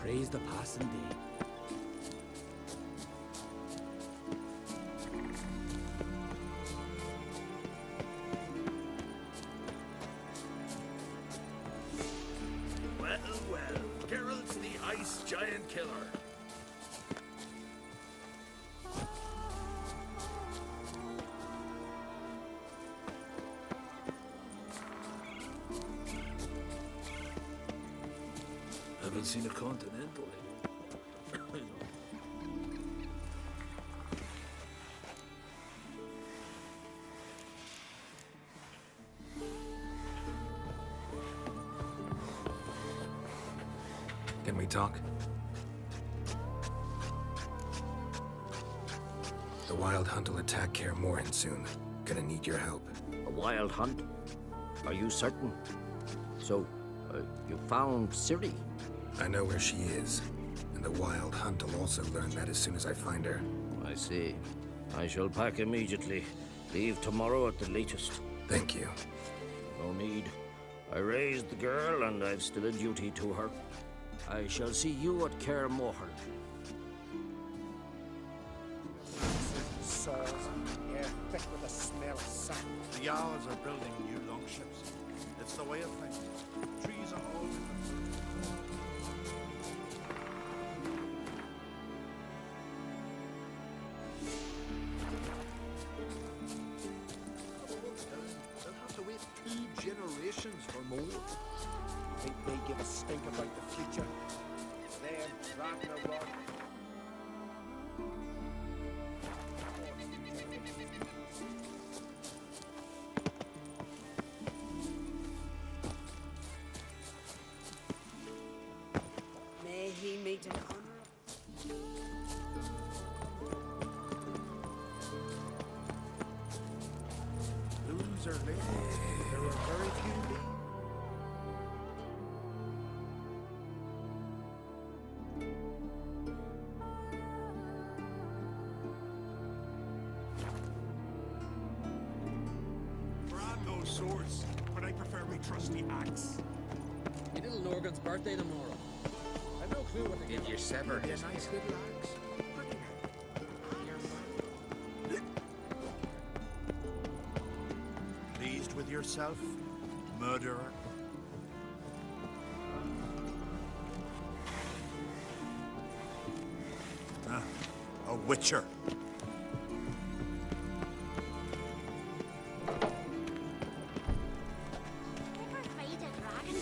praise the passing day. Well, well, Geralt's the ice giant killer. Haven't seen a continental here. Can we talk? The Wild Hunt will attack Kaer Morhen soon. Gonna need your help. A wild hunt? Are you certain? So, you found Ciri? I know where she is, and the Wild Hunt will also learn that as soon as I find her. I see. I shall pack immediately. Leave tomorrow at the latest. Thank you. No need. I raised the girl, and I've still a duty to her. I shall see you at Kaer Morhen. Saws, air thick with the smell of sap. The Jarls are building new longships. It's the way of things. Trees are all They'll have to wait 2 generations for more. Think they give a stink about the future? Them, Ragnarok. May he meet an honor. Blues are lit. There are very few bees. Brand swords, but I prefer my trusty axe. Your little Norgan's birthday tomorrow. I've no clue what to give you. Severed his nice little axe. Pleased with yourself, murderer? A witcher. Ever fight a dragon?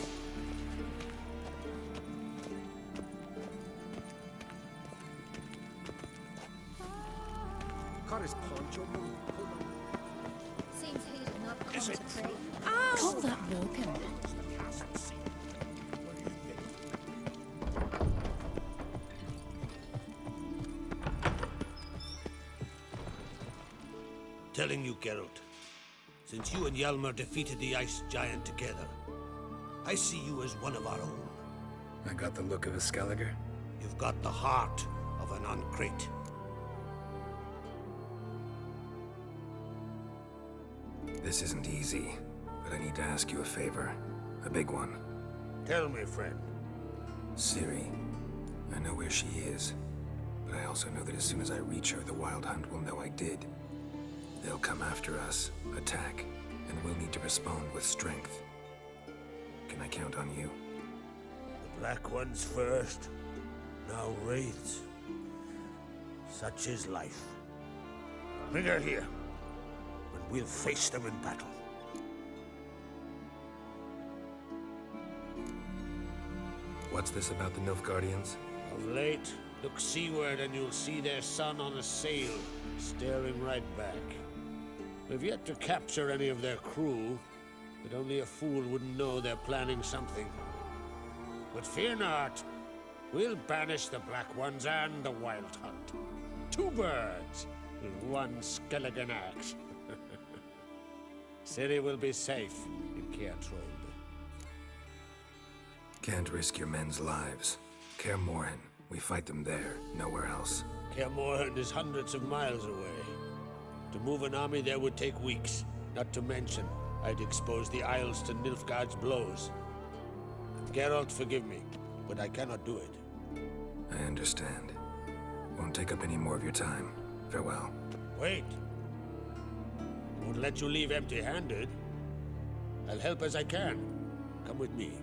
Got his poncho on. Hold on. Seems he did not come Is to it pray. Call that walking. Telling you, Geralt, since you and Hjalmar defeated the ice giant together, I see you as one of our own. I got the look of a Skelliger. You've got the heart of an Uncrate. This isn't easy, but I need to ask you a favor. A big one. Tell me, friend. Ciri. I know where she is, but I also know that as soon as I reach her, the Wild Hunt will know I did. They'll come after us, attack, and we'll need to respond with strength. Can I count on you? The Black Ones first, now Wraiths. Such is life. Bring her here, and we'll face them in battle. What's this about the Nilfgaardians? Of late, look seaward and you'll see their sun on a sail, staring right back. We've yet to capture any of their crew, but only a fool wouldn't know they're planning something. But fear not, we'll banish the Black Ones and the Wild Hunt. 2 birds with 1 skeleton axe. Ciri will be safe in Kaer Trolde. Can't risk your men's lives. Kaer Morhen. We fight them there, nowhere else. Kaer Morhen is hundreds of miles away. To move an army there would take weeks. Not to mention, I'd expose the Isles to Nilfgaard's blows. Geralt, forgive me, but I cannot do it. I understand. Won't take up any more of your time. Farewell. Wait. Won't let you leave empty-handed. I'll help as I can. Come with me.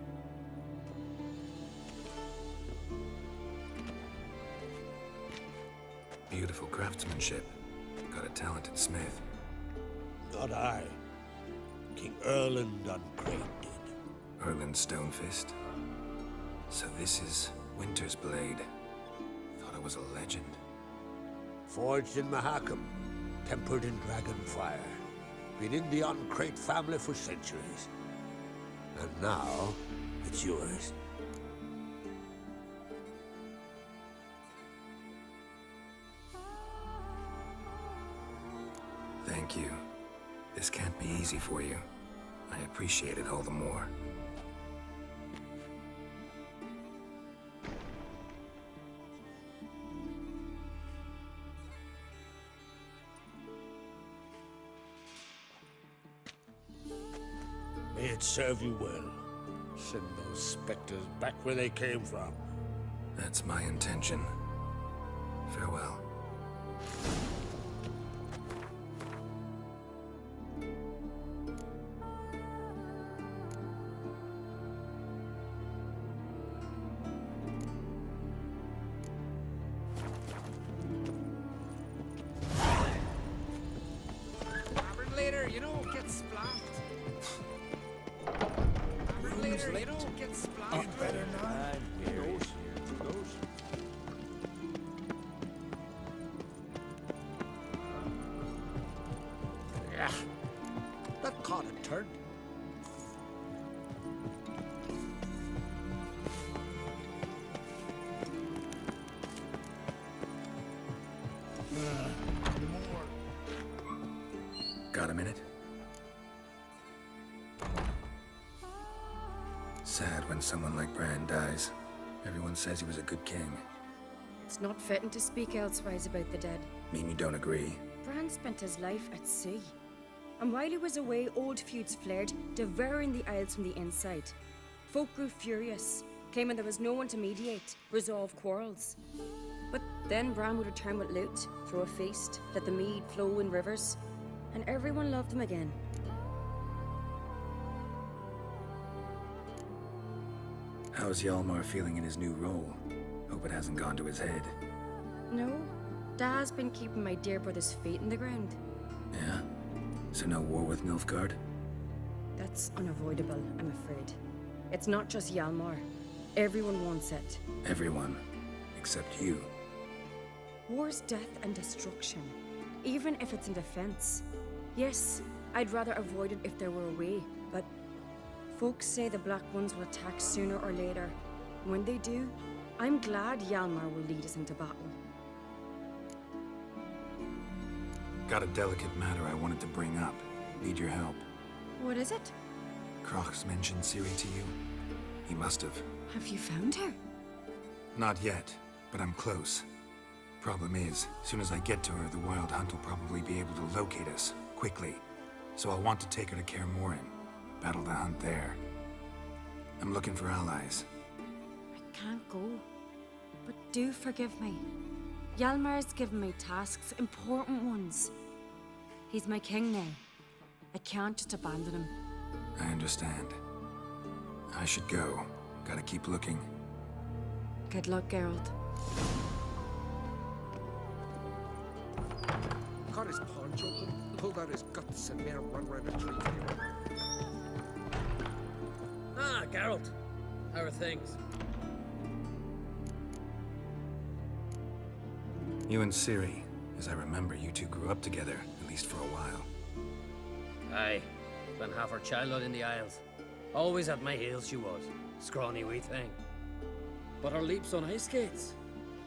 Beautiful craftsmanship. Got a talented smith. Not I. King Erland Uncrate did. Erland Stonefist. So this is Winter's blade. Thought it was a legend. Forged in Mahakam, tempered in dragon fire. Been in the Uncrate family for centuries. And now, it's yours. Thank you. This can't be easy for you. I appreciate it all the more. May it serve you well. Send those specters back where they came from. That's my intention. Farewell. Later, you don't get splat. Later, you don't get splat. Better not. Who knows? Who knows? Yeah. That caught a turn. Got a minute? Sad when someone like Bran dies. Everyone says he was a good king. It's not fitting to speak elsewise about the dead. Mean you don't agree? Bran spent his life at sea. And while he was away, old feuds flared, devouring the Isles from the inside. Folk grew furious, claiming there was no one to mediate, resolve quarrels. But then Bran would return with loot, throw a feast, let the mead flow in rivers, and everyone loved him again. How's Hjalmar feeling in his new role? Hope it hasn't gone to his head. No, Dad's been keeping my dear brother's feet in the ground. Yeah? So no war with Nilfgaard? That's unavoidable, I'm afraid. It's not just Hjalmar. Everyone wants it. Everyone. Except you. War's death and destruction, even if it's in defense. Yes, I'd rather avoid it if there were a way, but folks say the Black Ones will attack sooner or later. When they do, I'm glad Hjalmar will lead us into battle. Got a delicate matter I wanted to bring up. Need your help. What is it? Kroch's mentioned Ciri to you? He must have. Have you found her? Not yet, but I'm close. Problem is, soon as I get to her, the Wild Hunt will probably be able to locate us, quickly. So I'll want to take her to Kaer Morhen. Battle the hunt there. I'm looking for allies. I can't go. But do forgive me. Hjalmar's given me tasks, important ones. He's my king now. I can't just abandon him. I understand. I should go. Gotta keep looking. Good luck, Geralt. Caught his paunch open, pulled out his guts, and made him run around a tree. Ah, Geralt. How are things? You and Ciri, as I remember, you two grew up together, at least for a while. Aye. Spent half her childhood in the Isles. Always at my heels she was. Scrawny wee thing. But her leaps on ice skates,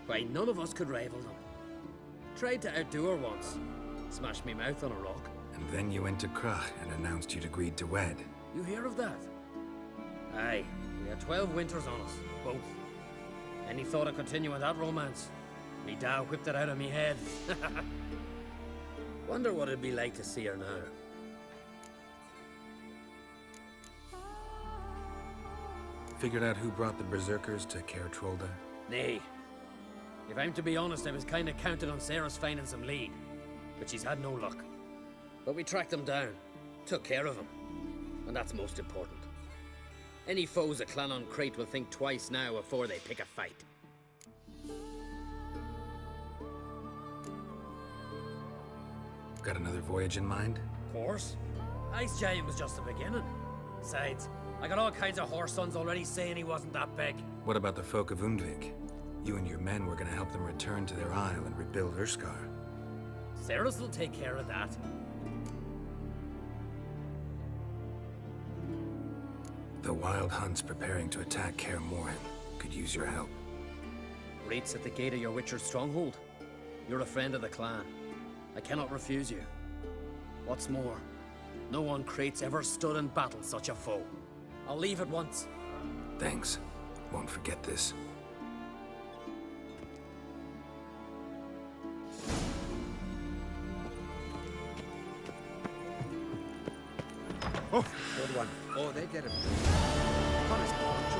why, none of us could rival them. Tried to outdo her once. Smashed me mouth on a rock. And then you went to Kroch and announced you'd agreed to wed. You hear of that? Aye. We had 12 winters on us, both. Any thought of continuing that romance? Me dad whipped it out of me head. Wonder what it'd be like to see her now. Figured out who brought the Berserkers to Kaer Trolda? Nay. If I'm to be honest, I was kinda counting on Sarah's finding some lead. But she's had no luck. But we tracked them down. Took care of them. And that's most important. Any foes of Clannon Crate will think twice now before they pick a fight. Got another voyage in mind? Of course. Ice Giant was just the beginning. Besides, I got all kinds of horse sons already saying he wasn't that big. What about the folk of Undvik? You and your men were gonna help them return to their isle and rebuild Urskar. Ceres will take care of that. The Wild Hunt's preparing to attack Kaer Morhen. Could use your help. Rates at the gate of your Witcher's stronghold. You're a friend of the clan. I cannot refuse you. What's more, no one Crate's ever stood in battle such a foe. I'll leave at once. Thanks. Won't forget this. Oh, good one. Oh, they did it. Caught his punch,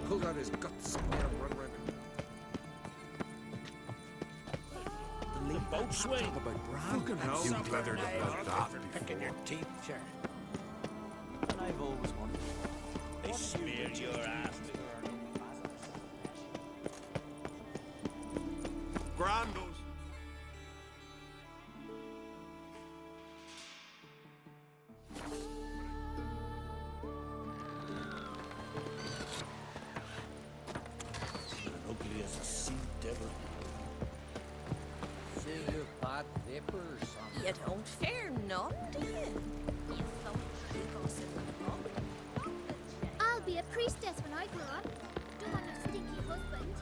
pulled out his guts, and made him run around. The boatswain. Fucking hell. You leathered about that Picking your teeth. Sure. And I've always wondered. They smeared your ass. Grandos. Ugly as a sea devil. Say you're bad vapor or something. You don't fear none, do you? You thought you gossip and I'll be a priestess when I grow up. Don't want a stinky husband.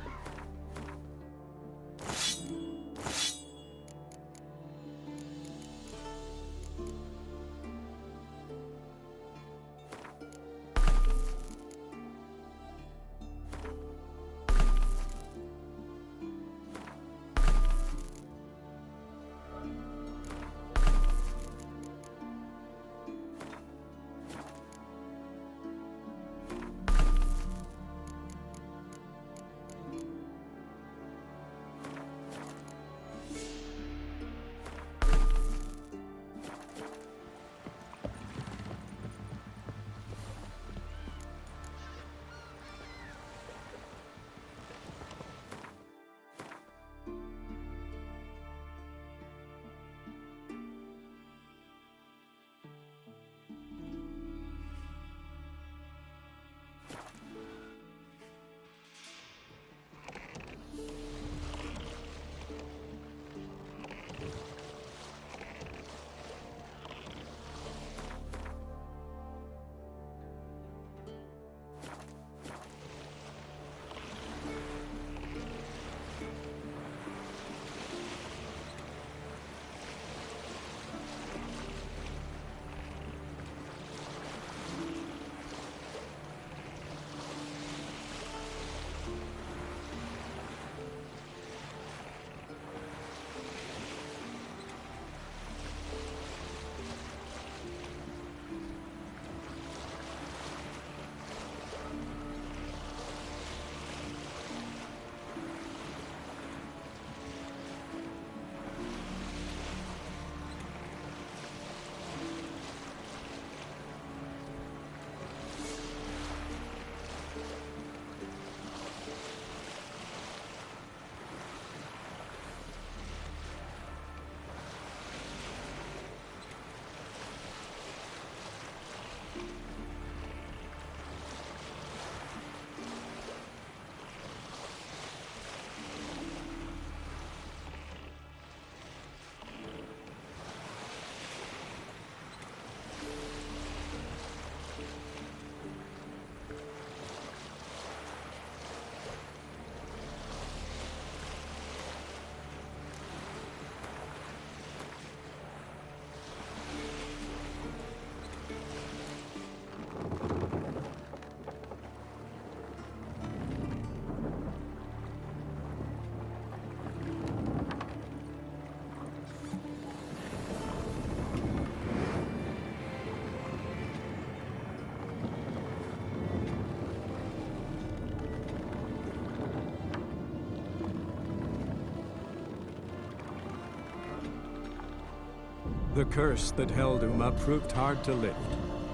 The curse that held Uma proved hard to lift,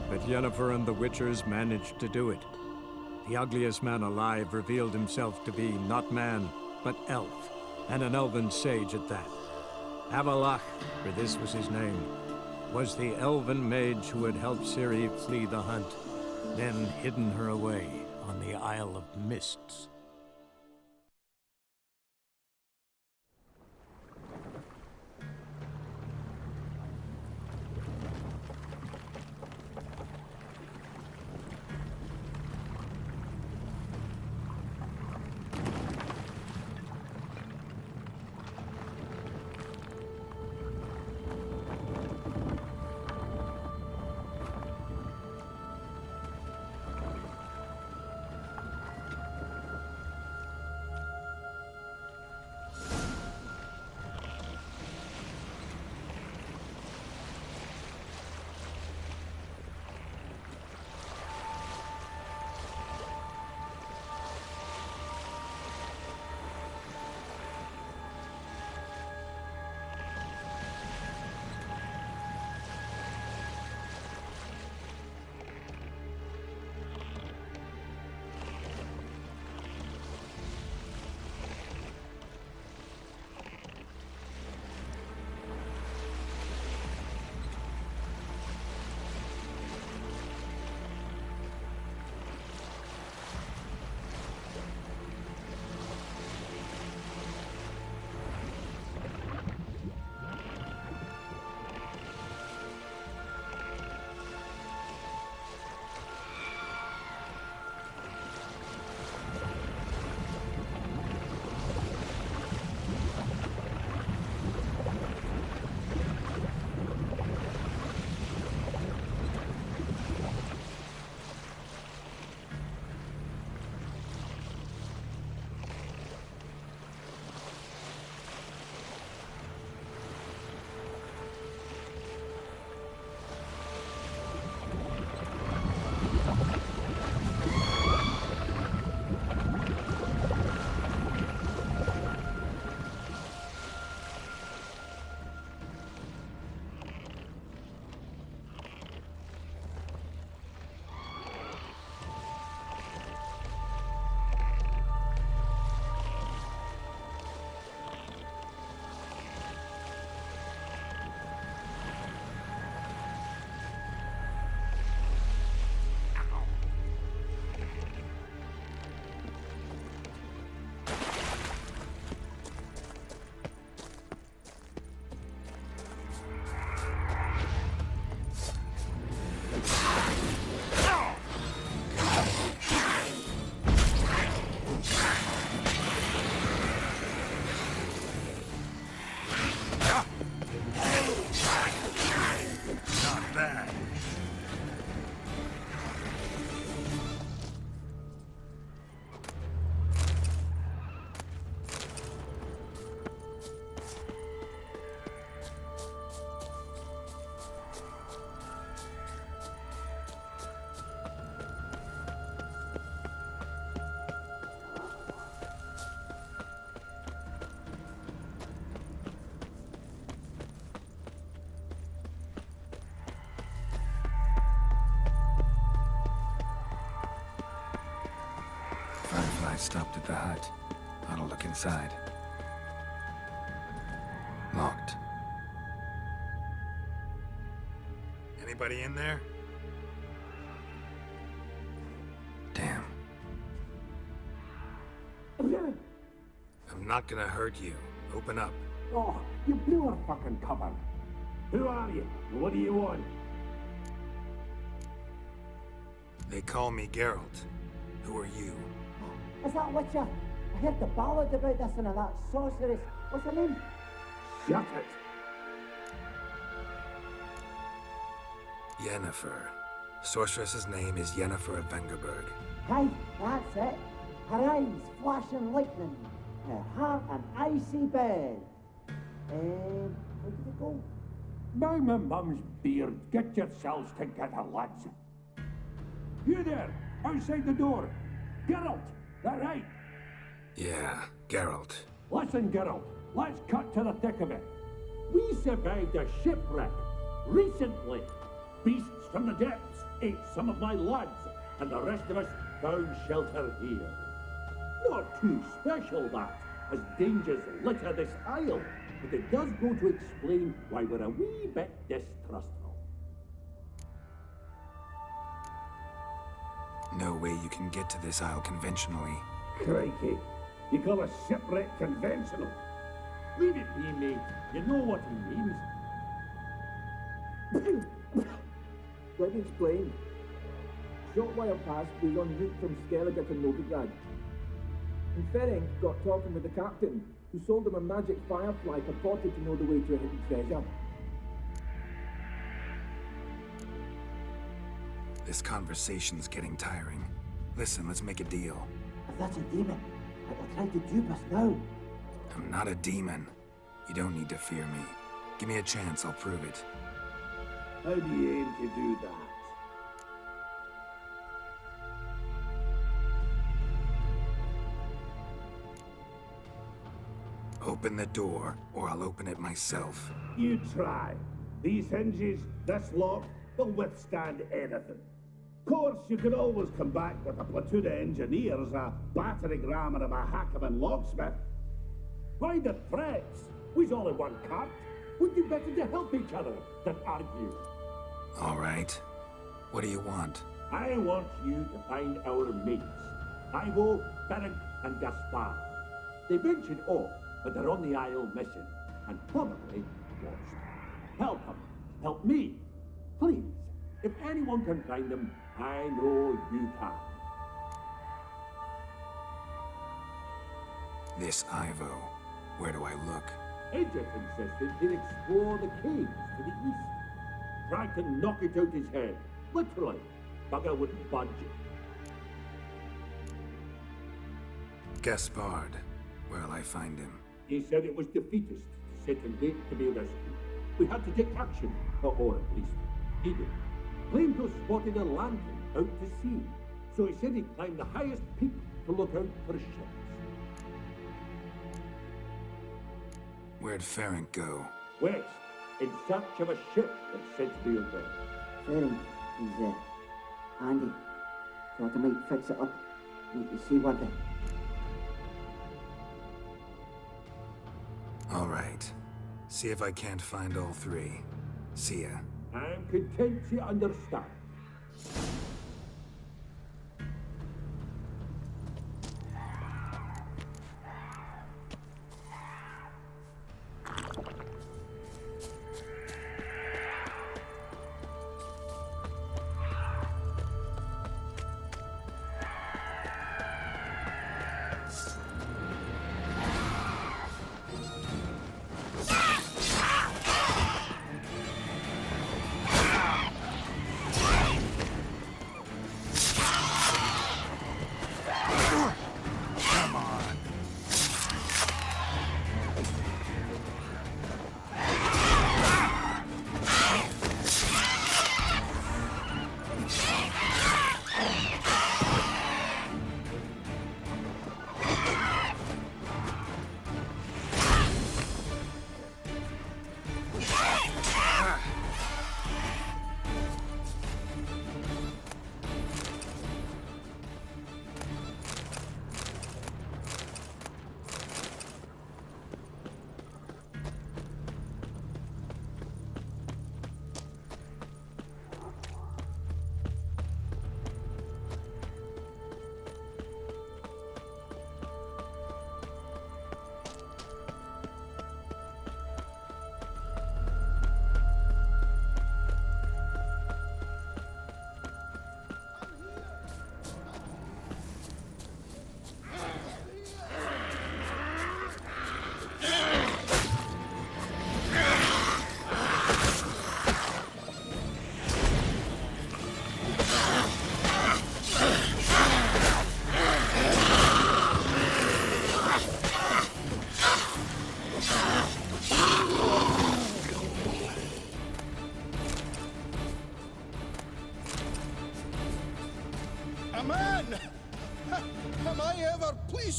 but Yennefer and the Witchers managed to do it. The ugliest man alive revealed himself to be not man, but elf, and an elven sage at that. Avalach, for this was his name, was the elven mage who had helped Ciri flee the hunt, then hidden her away on the Isle of Mists. I stopped at the hut. I'll look inside. Locked. Anybody in there? Damn. I'm not gonna hurt you. Open up. Oh, you blew our fucking cover. Who are you? What do you want? They call me Geralt. Who are you? Is that Witcher? I heard the ballad about this and that sorceress. What's her name? Shut it. Yennefer. Sorceress's name is Yennefer of Vengerberg. Aye, that's it. Her eyes flashing lightning. Her heart an icy bed. Where did it go? By my mum's beard, get yourselves together, lads. You there, outside the door. Geralt, that right? Yeah, Geralt. Listen, Geralt, let's cut to the thick of it. We survived a shipwreck Recently, beasts from the depths ate some of my lads, and the rest of us found shelter here. Not too special, that, as dangers litter this isle, but it does go to explain why we're a wee bit distrustful. No way you can get to this isle conventionally. Crikey, you call a shipwreck conventional? Leave it be, mate. You know what he means. Let me explain. Short while past, we were en route from Skellige to Novigrad. And Ferenc got talking with the captain, who sold him a magic firefly purported to know the way to a hidden treasure. This conversation's getting tiring. Listen, let's make a deal. If that's a demon, it will try to dupe us now. I'm not a demon. You don't need to fear me. Give me a chance, I'll prove it. How do you aim to do that? Open the door, or I'll open it myself. You try. These hinges, this lock, they'll withstand anything. Of course, you can always come back with a platoon of engineers, a battering ram, and a hackman locksmith. Why the threats? We's all in one cart. We'd do better to help each other than argue. All right. What do you want? I want you to find our mates. Ivo, Ferenc, and Gaspar. They ventured off, but they're on the Isle mission, and probably lost. Help them. Help me. Please. If anyone can find them, I know you can. This Ivo. Where do I look? Agent insisted he'd explore the caves to the east. Tried to knock it out his head. Literally. Bugger wouldn't budge it. Gaspard. Where'll I find him? He said it was defeatist, set and date to be rescued. We had to take action, or at least he did. Claimed to have spotted a lantern out to sea, so he said he'd climb the highest peak to look out for ships. Where'd Ferenc go? West, in search of a ship that's said to be out there. Ferenc, he's handy. Thought I might fix it up. Need to see what the... All right. See if I can't find all three. See ya. I'm content you understand.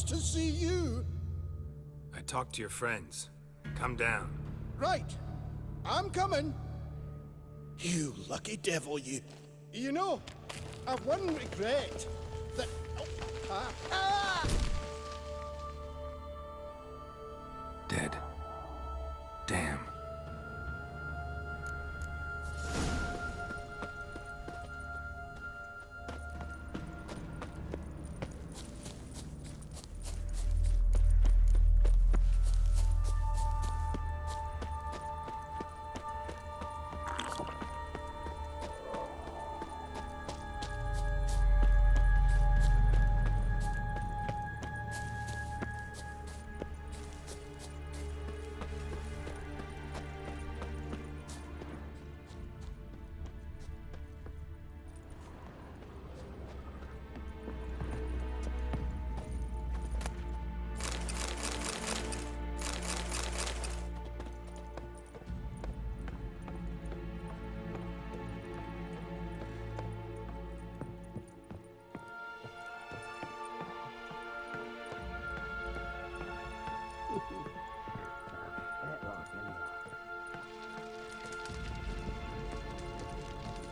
To see you. I talked to your friends. Come down. Right. I'm coming. You lucky devil, you. You know, I've one regret. That... Dead. Damn.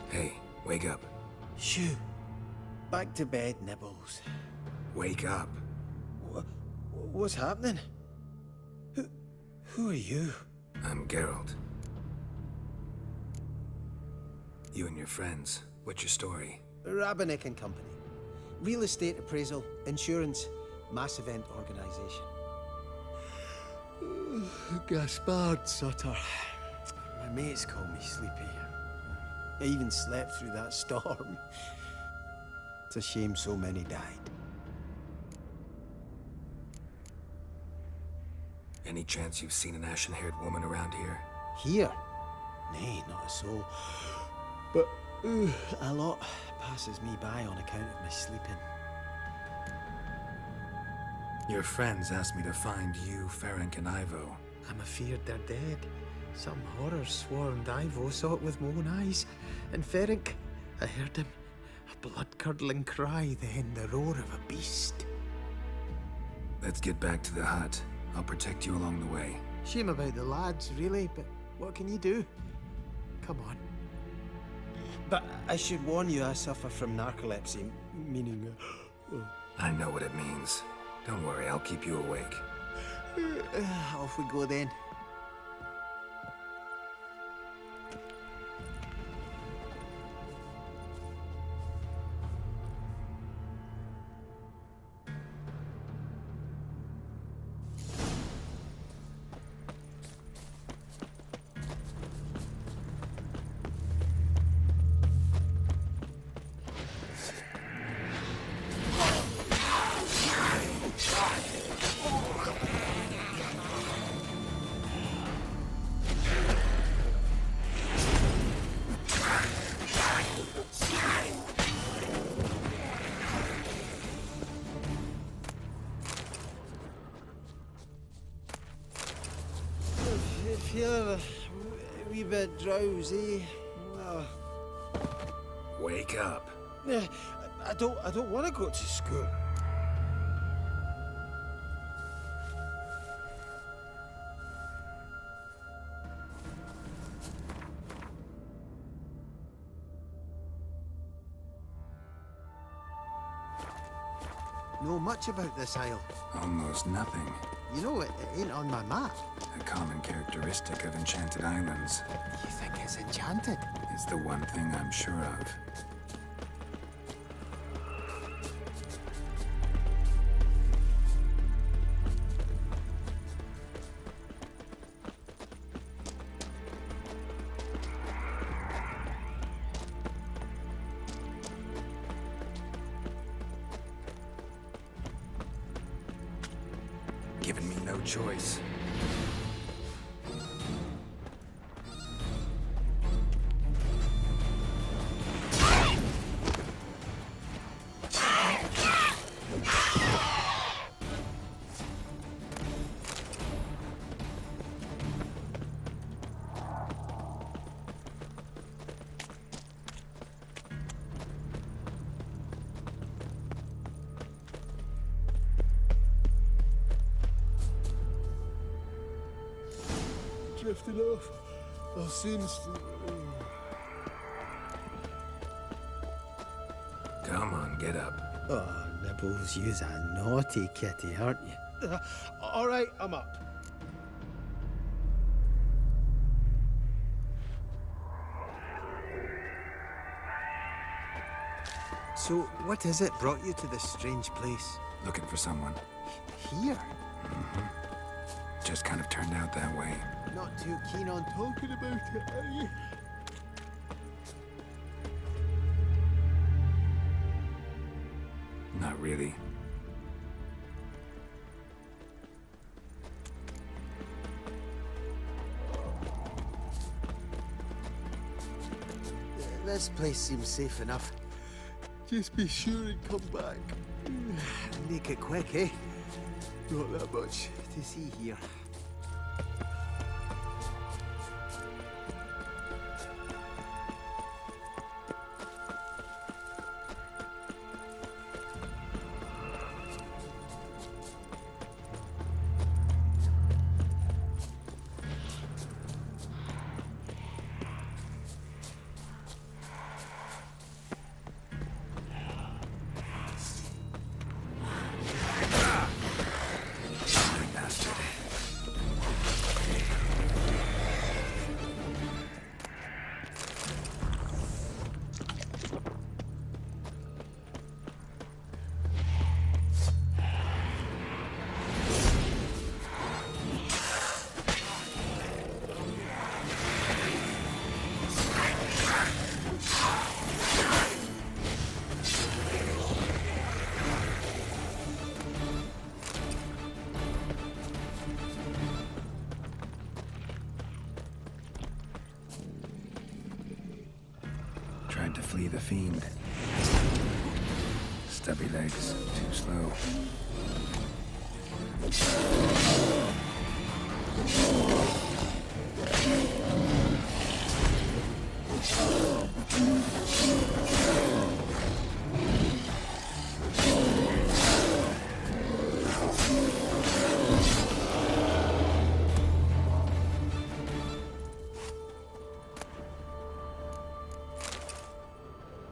Hey, wake up. Shoo. Back to bed, Nibbles. Wake up. What's happening? Who are you? I'm Geralt. You and your friends. What's your story? Rabenik and Company. Real estate appraisal, insurance, mass event organisation. Gaspard Sutter. My mates call me Sleepy. I even slept through that storm. It's a shame so many died. Any chance you've seen an ashen-haired woman around here? Here? Nay, not a soul. But a lot passes me by on account of my sleeping. Your friends asked me to find you, Ferenc, and Ivo. I'm afeard they're dead. Some horror-swarmed Ivo saw it with my own eyes. And Ferenc, I heard him. A blood-curdling cry, then the roar of a beast. Let's get back to the hut. I'll protect you along the way. Shame about the lads, really, but what can you do? Come on. But I should warn you, I suffer from narcolepsy, meaning... I know what it means. Don't worry, I'll keep you awake. Off we go then. Feeling a wee bit drowsy. Wake up. I don't want to go to school. Know much about this isle? Almost nothing. You know, it ain't on my map. A common characteristic of enchanted islands. You think it's enchanted? It's the one thing I'm sure of. Given me no choice. Drifted off. I'll soon... Get up. Oh, Nibbles, you's a naughty kitty, aren't you? All right, I'm up. So, what is it brought you to this strange place? Looking for someone. Here? Just kind of turned out that way. Not too keen on talking about it, are you? Not really. This place seems safe enough. Just be sure and come back. Make it quick, eh? Not that much to see here. Tried to flee the fiend. Stubby legs, too slow.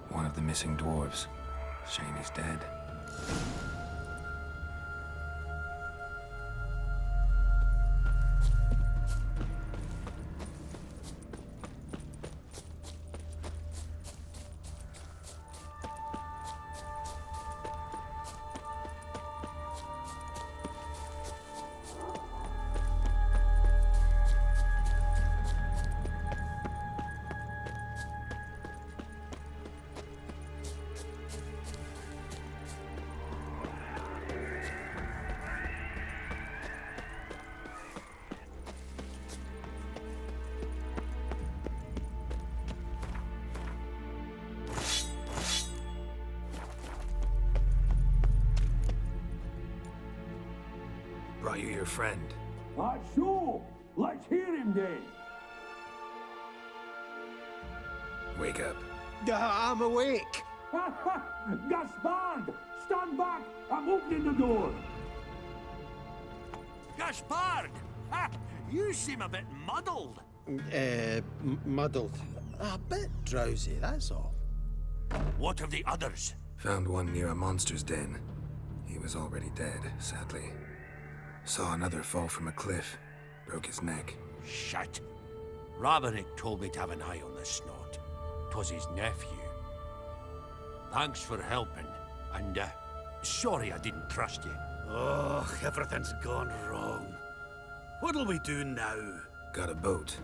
One of the missing dwarves. Shane is dead. Brought you your friend. That's so. Let's hear him then. Wake up. I'm awake. Gaspard! Stand back! I'm opening the door. Gaspard! Ha! You seem a bit muddled. Muddled. A bit drowsy, that's all. What of the others? Found one near a monster's den. He was already dead, sadly. Saw another fall from a cliff. Broke his neck. Shit. Roberick told me to have an eye on the snot. 'Twas his nephew. Thanks for helping, and sorry I didn't trust you. Oh, everything's gone wrong. What'll we do now? Got a boat.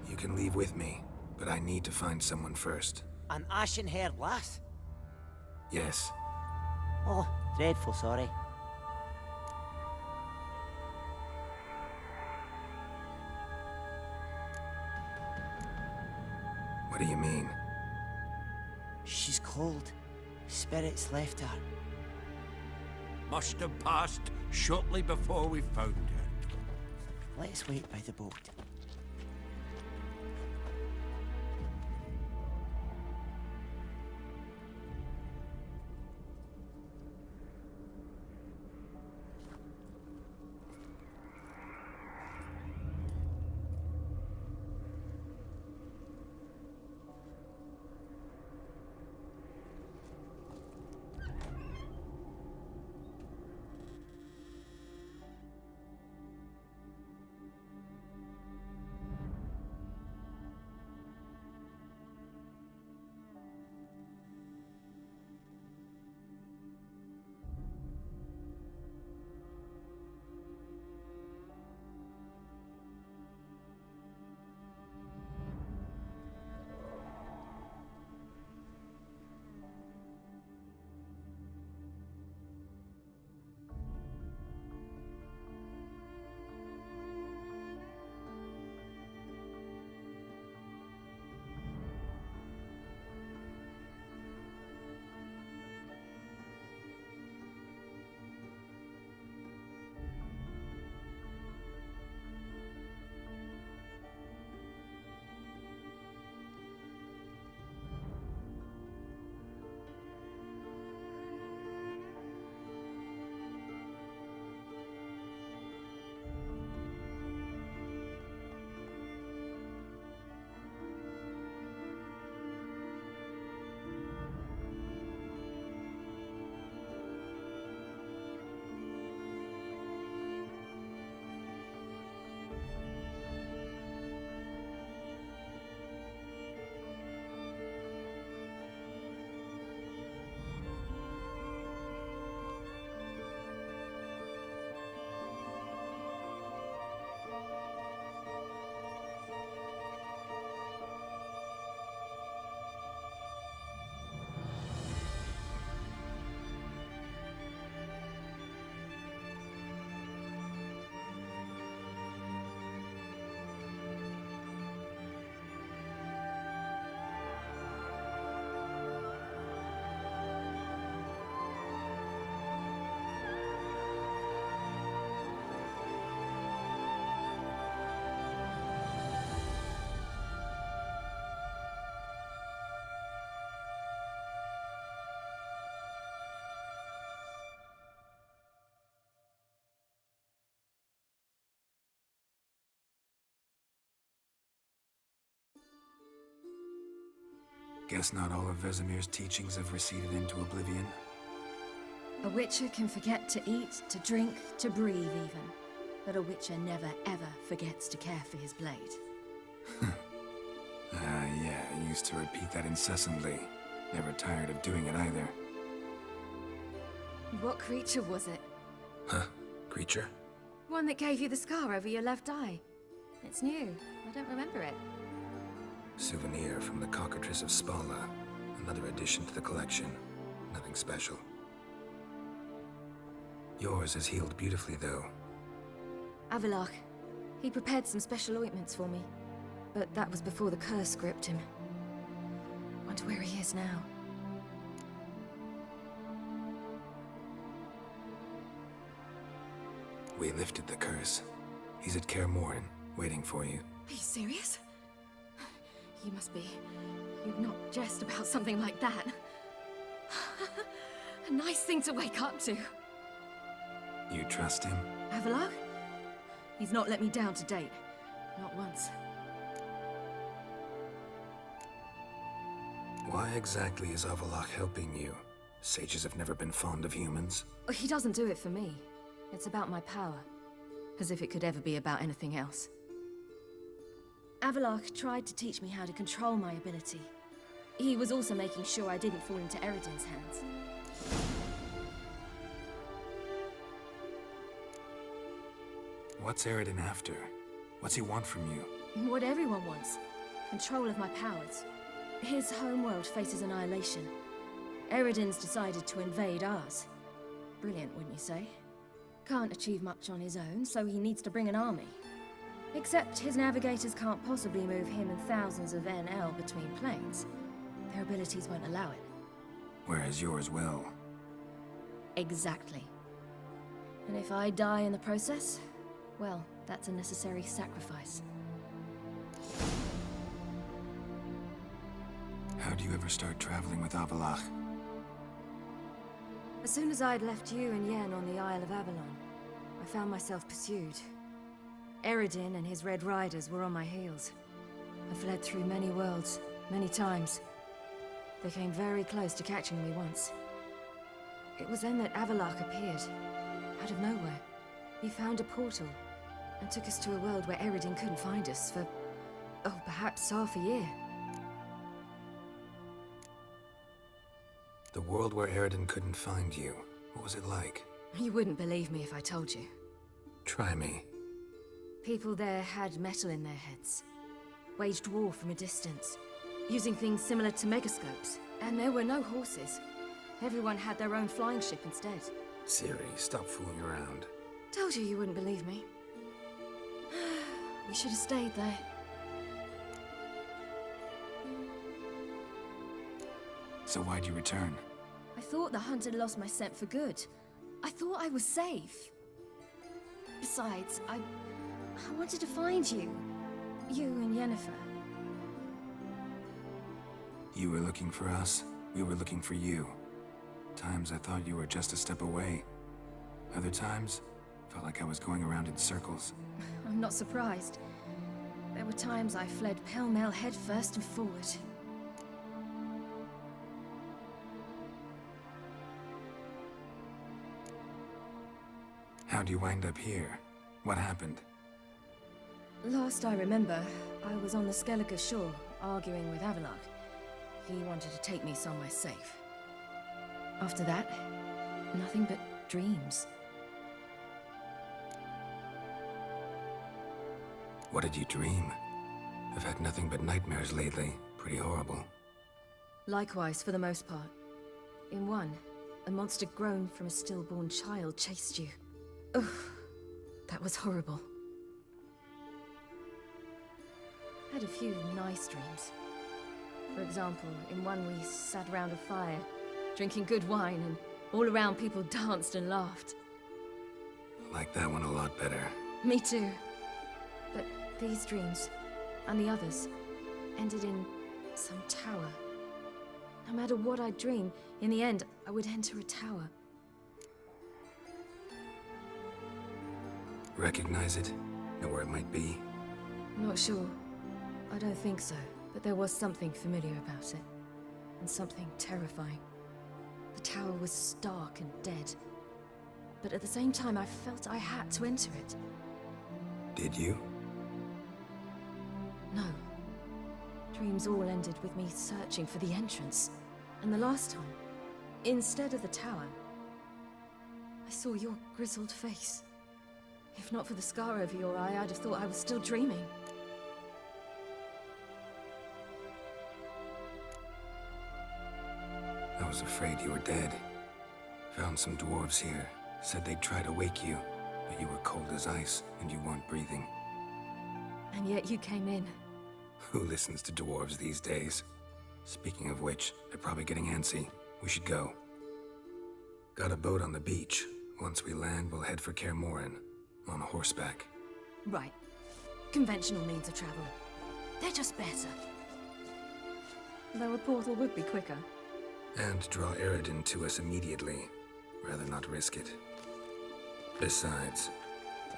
You can leave with me, but I need to find someone first. An ashen-haired lass? Yes. Oh, dreadful sorry. What do you mean? She's cold. Spirits left her. Must have passed shortly before we found her. Let's wait by the boat. Guess not all of Vesemir's teachings have receded into oblivion. A witcher can forget to eat, to drink, to breathe even. But a witcher never ever forgets to care for his blade. Yeah, I used to repeat that incessantly. Never tired of doing it either. What creature was it? Huh? Creature? One that gave you the scar over your left eye. It's new. I don't remember it. Souvenir from the Cockatrice of Spala. Another addition to the collection. Nothing special. Yours is healed beautifully, though. Avalach. He prepared some special ointments for me. But that was before the curse gripped him. Wonder where he is now. We lifted the curse. He's at Kaer Morhen, waiting for you. Are you serious? You must be. You'd not jest about something like that. A nice thing to wake up to. You trust him? Avalach? He's not let me down to date. Not once. Why exactly is Avalach helping you? Sages have never been fond of humans. He doesn't do it for me. It's about my power. As if it could ever be about anything else. Avalach tried to teach me how to control my ability. He was also making sure I didn't fall into Eredin's hands. What's Eredin after? What's he want from you? What everyone wants. Control of my powers. His homeworld faces annihilation. Eredin's decided to invade ours. Brilliant, wouldn't you say? Can't achieve much on his own, so he needs to bring an army. Except his navigators can't possibly move him and thousands of NL between planes. Their abilities won't allow it. Whereas yours will. Exactly. And if I die in the process, well, that's a necessary sacrifice. How'd you ever start traveling with Avalach? As soon as I'd left you and Yen on the Isle of Avalon, I found myself pursued. Eredin and his Red Riders were on my heels. I fled through many worlds, many times. They came very close to catching me once. It was then that Avalach appeared, out of nowhere. He found a portal, and took us to a world where Eredin couldn't find us for, oh, perhaps half a year. The world where Eredin couldn't find you. What was it like? You wouldn't believe me if I told you. Try me. People there had metal in their heads. Waged war from a distance, using things similar to megascopes. And there were no horses. Everyone had their own flying ship instead. Ciri, stop fooling around. Told you wouldn't believe me. We should have stayed there. So why'd you return? I thought the hunt had lost my scent for good. I thought I was safe. Besides, I wanted to find you. You and Yennefer. You were looking for us, we were looking for you. Times I thought you were just a step away. Other times, felt like I was going around in circles. I'm not surprised. There were times I fled pell-mell headfirst and forward. How'd you wind up here? What happened? Last I remember, I was on the Skellige shore, arguing with Avalach. He wanted to take me somewhere safe. After that, nothing but dreams. What did you dream? I've had nothing but nightmares lately. Pretty horrible. Likewise, for the most part. In one, a monster grown from a stillborn child chased you. Ugh, that was horrible. I had a few nice dreams. For example, in one we sat around a fire, drinking good wine, and all around people danced and laughed. Like that one a lot better. Me too. But these dreams, and the others, ended in some tower. No matter what I'd dream, in the end, I would enter a tower. Recognize it? Know where it might be? Not sure. I don't think so, but there was something familiar about it. and something terrifying. The tower was stark and dead. But at the same time, I felt I had to enter it. Did you? No. Dreams all ended with me searching for the entrance. And the last time, instead of the tower, I saw your grizzled face. If not for the scar over your eye, I'd have thought I was still dreaming. I was afraid you were dead. Found some dwarves here. Said they'd try to wake you, but you were cold as ice and you weren't breathing. And yet you came in. Who listens to dwarves these days? Speaking of which, they're probably getting antsy. We should go. Got a boat on the beach. Once we land, we'll head for Kaer Morhen. On horseback. Right. Conventional means of travel. They're just better. Though a portal would be quicker. And draw Eredin to us immediately. Rather not risk it. Besides,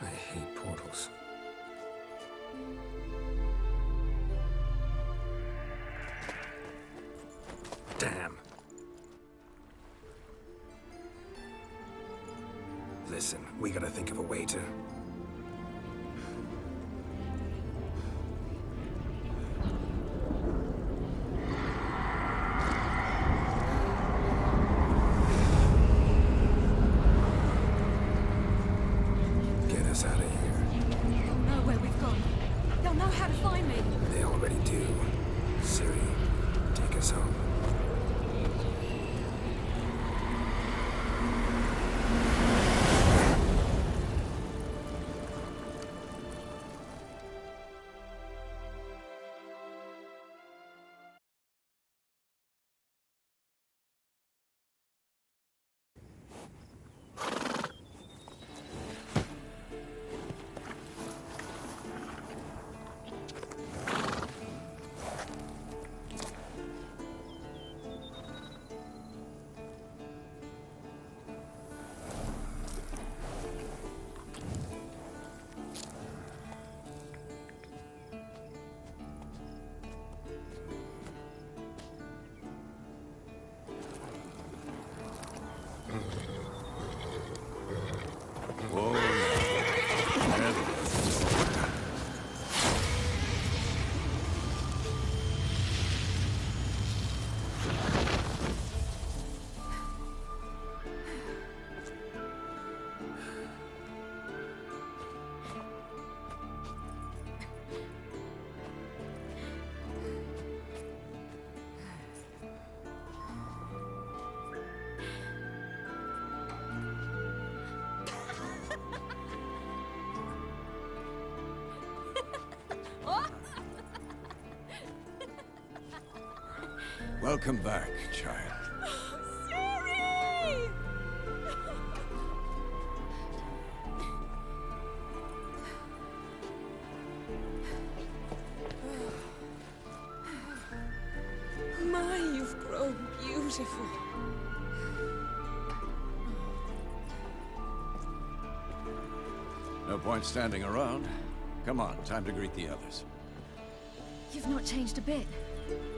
I hate portals. Damn. Listen, we gotta think of a way to... get us out of here. They'll know where we've gone. They'll know how to find me. They already do. Ciri, take us home. Welcome back, child. Ciri! My, you've grown beautiful. No point standing around. Come on, time to greet the others. You've not changed a bit.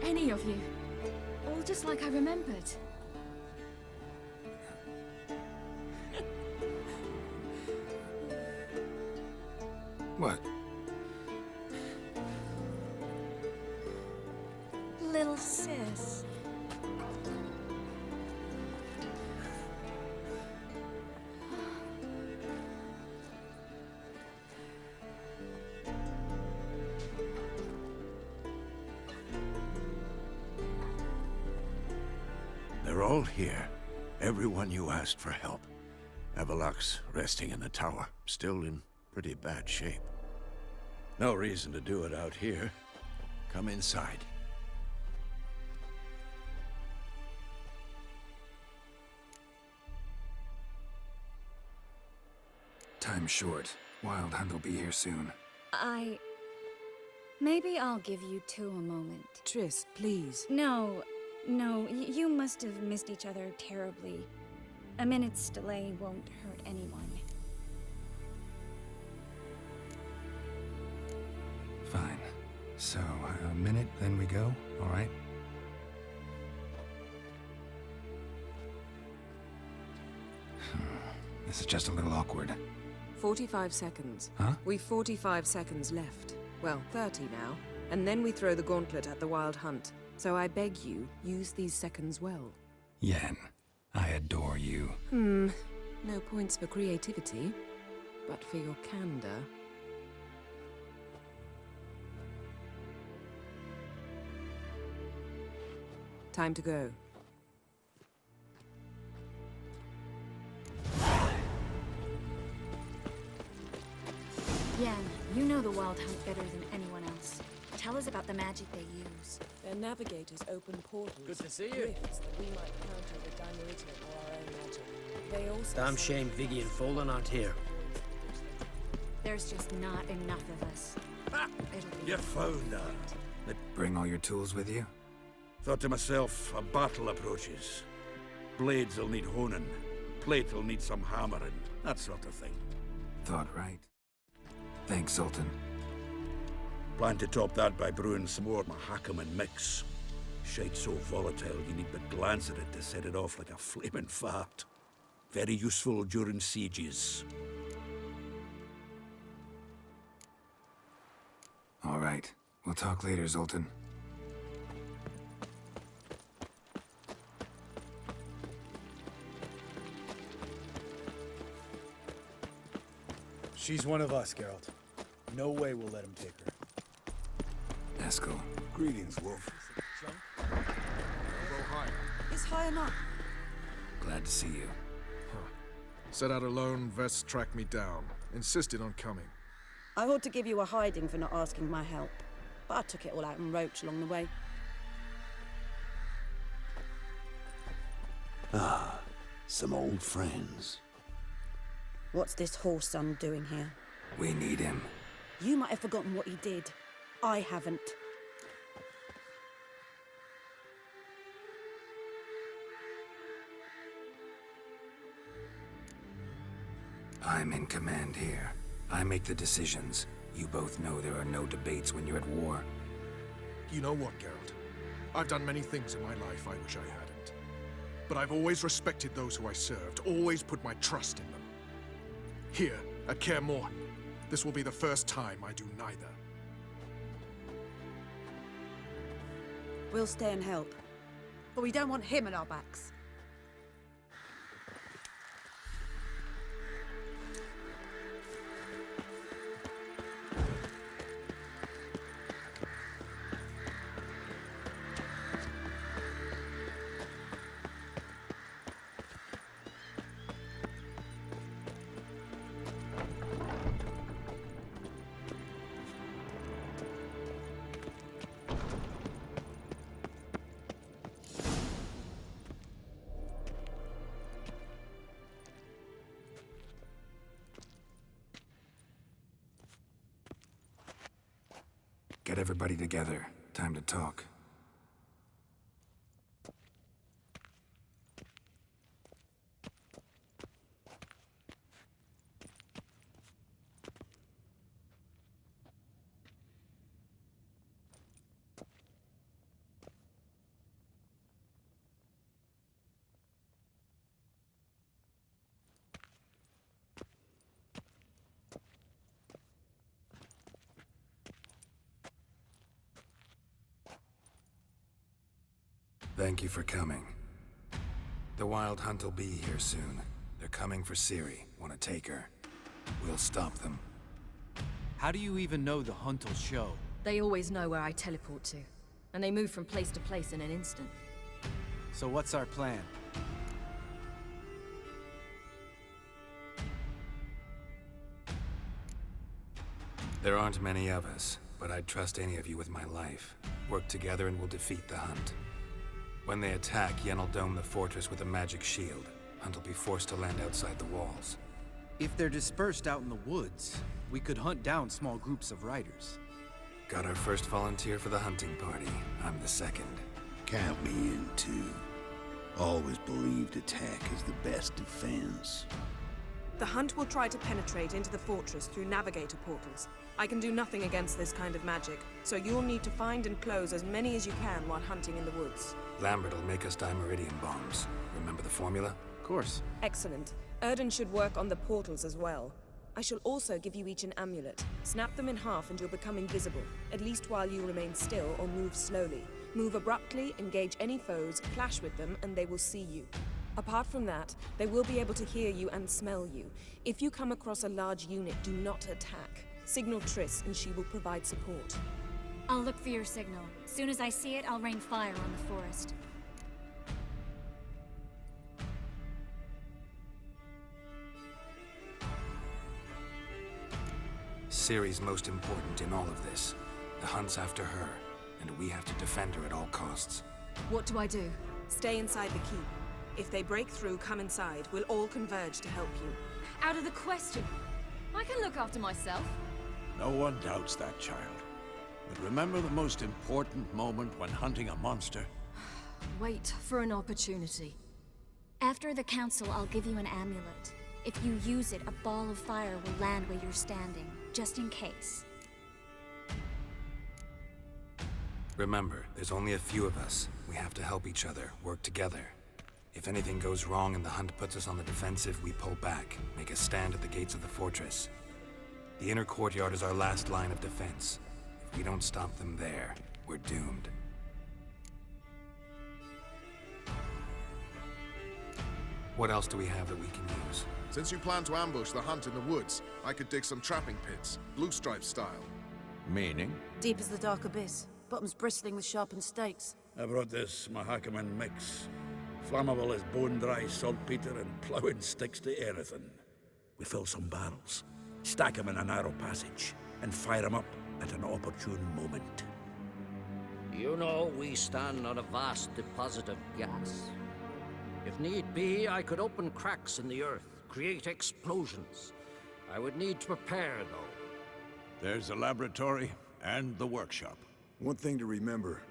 Any of you. All just like I remembered. What? Little sis. They're all here. Everyone you asked for help. Avalok's resting in the tower, still in pretty bad shape. No reason to do it out here. Come inside. Time's short. Wild Hunt will be here soon. Maybe I'll give you two a moment. Triss, please. No, you must have missed each other terribly. A minute's delay won't hurt anyone. Fine. So, a minute, then we go, all right? This is just a little awkward. 45 seconds. Huh? We've 45 seconds left. Well, 30 now. And then we throw the gauntlet at the Wild Hunt. So I beg you, use these seconds well. Yen, I adore you. No points for creativity, but for your candor. Time to go. Yen, you know the Wild Hunt better than anyone else. Tell us about the magic they use. Their navigators open portals. Good to see you. Rifts that we might counter with Dimeridium or our own magic. They also Damn shame Viggy and Folan aren't here. There's just not enough of us. It'll be You found her. Bring all your tools with you? Thought to myself, a battle approaches. Blades will need honing. Plate will need some hammering. That sort of thing. Thought right. Thanks, Sultan. Plan to top that by brewing some more Mahakaman mix. Shite so volatile you need but glance at it to set it off like a flaming fart. Very useful during sieges. All right. We'll talk later, Zoltan. She's one of us, Geralt. No way we'll let him take her. Eskel. Greetings, Wolf. It's high enough. Glad to see you. Set out alone, Vest tracked me down. Insisted on coming. I ought to give you a hiding for not asking my help, but I took it all out in roach along the way. Ah, some old friends. What's this horse son doing here? We need him. You might have forgotten what he did. I haven't. I'm in command here. I make the decisions. You both know there are no debates when you're at war. You know what, Geralt? I've done many things in my life I wish I hadn't. But I've always respected those who I served, always put my trust in them. Here, at Kaer Morhen, this will be the first time I do neither. We'll stay and help. But we don't want him at our backs. Get everybody together. Time to talk. Thank you for coming. The Wild Hunt will be here soon. They're coming for Ciri. Want to take her? We'll stop them. How do you even know the Hunt will show? They always know where I teleport to. And they move from place to place in an instant. So what's our plan? There aren't many of us, but I'd trust any of you with my life. Work together and we'll defeat the Hunt. When they attack, Yen will dome the fortress with a magic shield. Hunt will be forced to land outside the walls. If they're dispersed out in the woods, we could hunt down small groups of riders. Got our first volunteer for the hunting party. I'm the second. Count me in, too. Always believed attack is the best defense. The Hunt will try to penetrate into the fortress through navigator portals. I can do nothing against this kind of magic, so you'll need to find and close as many as you can while hunting in the woods. Lambert will make us Dimeridium bombs. Remember the formula? Of course. Excellent. Erden should work on the portals as well. I shall also give you each an amulet. Snap them in half and you'll become invisible, at least while you remain still or move slowly. Move abruptly, engage any foes, clash with them, and they will see you. Apart from that, they will be able to hear you and smell you. If you come across a large unit, do not attack. Signal Triss and she will provide support. I'll look for your signal. Soon as I see it, I'll rain fire on the forest. Ciri's most important in all of this. The hunt's after her, and we have to defend her at all costs. What do I do? Stay inside the keep. If they break through, come inside. We'll all converge to help you. Out of the question. I can look after myself. No one doubts that, child. But remember the most important moment when hunting a monster? Wait for an opportunity. After the council, I'll give you an amulet. If you use it, a ball of fire will land where you're standing, just in case. Remember, there's only a few of us. We have to help each other, work together. If anything goes wrong and the hunt puts us on the defensive, we pull back, make a stand at the gates of the fortress. The inner courtyard is our last line of defense. If we don't stop them there, we're doomed. What else do we have that we can use? Since you plan to ambush the hunt in the woods, I could dig some trapping pits, blue stripe style. Meaning? Deep as the dark abyss, bottoms bristling with sharpened stakes. I brought this Mahakaman mix. Flammable as bone-dry saltpeter and ploughing sticks to anything. We fill some barrels, stack them in a narrow passage, and fire them up at an opportune moment. You know, we stand on a vast deposit of gas. If need be, I could open cracks in the earth, create explosions. I would need to prepare, though. There's the laboratory and the workshop. One thing to remember,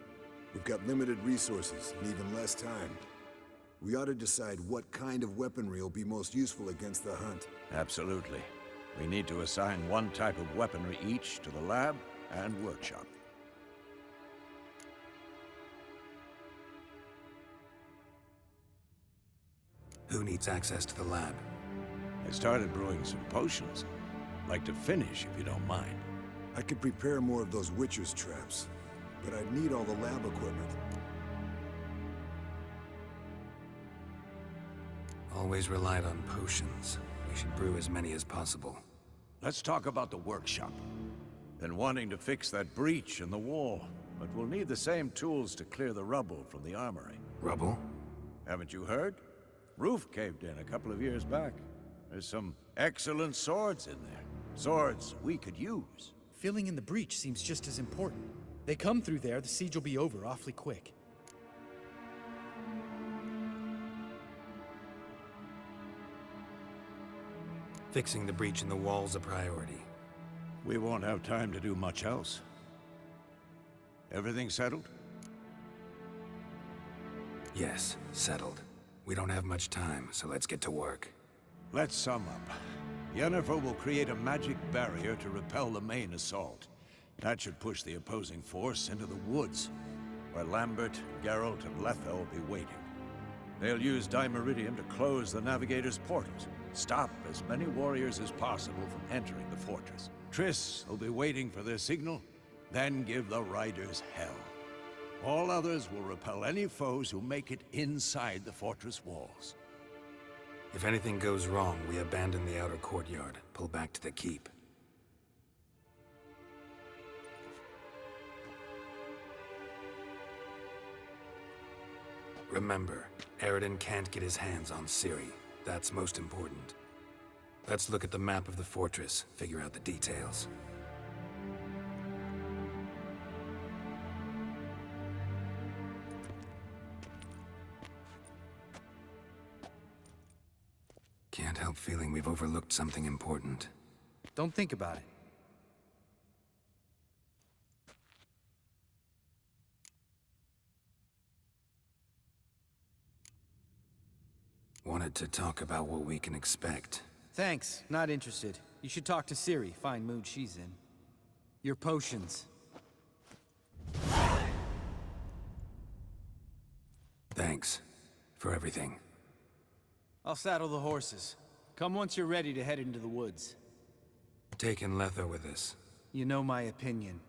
we've got limited resources and even less time. We ought to decide what kind of weaponry will be most useful against the hunt. Absolutely. We need to assign one type of weaponry each to the lab and workshop. Who needs access to the lab? I started brewing some potions. Like to finish, if you don't mind. I could prepare more of those Witcher's traps, but I'd need all the lab equipment. Always relied on potions. We should brew as many as possible. Let's talk about the workshop. Been wanting to fix that breach in the wall, but we'll need the same tools to clear the rubble from the armory. Rubble? Haven't you heard? Roof caved in a couple of years back. There's some excellent swords in there. Swords we could use. Filling in the breach seems just as important. They come through there, the siege will be over awfully quick. Fixing the breach in the wall's a priority. We won't have time to do much else. Everything settled? Yes, settled. We don't have much time, so let's get to work. Let's sum up. Yennefer will create a magic barrier to repel the main assault. That should push the opposing force into the woods, where Lambert, Geralt, and Letha will be waiting. They'll use Dimeridium to close the Navigator's portals, stop as many warriors as possible from entering the fortress. Triss will be waiting for their signal, then give the riders hell. All others will repel any foes who make it inside the fortress walls. If anything goes wrong, we abandon the outer courtyard, pull back to the keep. Remember, Aridin can't get his hands on Ciri. That's most important. Let's look at the map of the fortress, figure out the details. Can't help feeling we've overlooked something important. Don't think about it. Wanted to talk about what we can expect. Thanks, not interested. You should talk to Ciri, fine mood she's in. Your potions. Thanks for everything. I'll saddle the horses. Come once you're ready to head into the woods. Taking Letho with us. You know my opinion.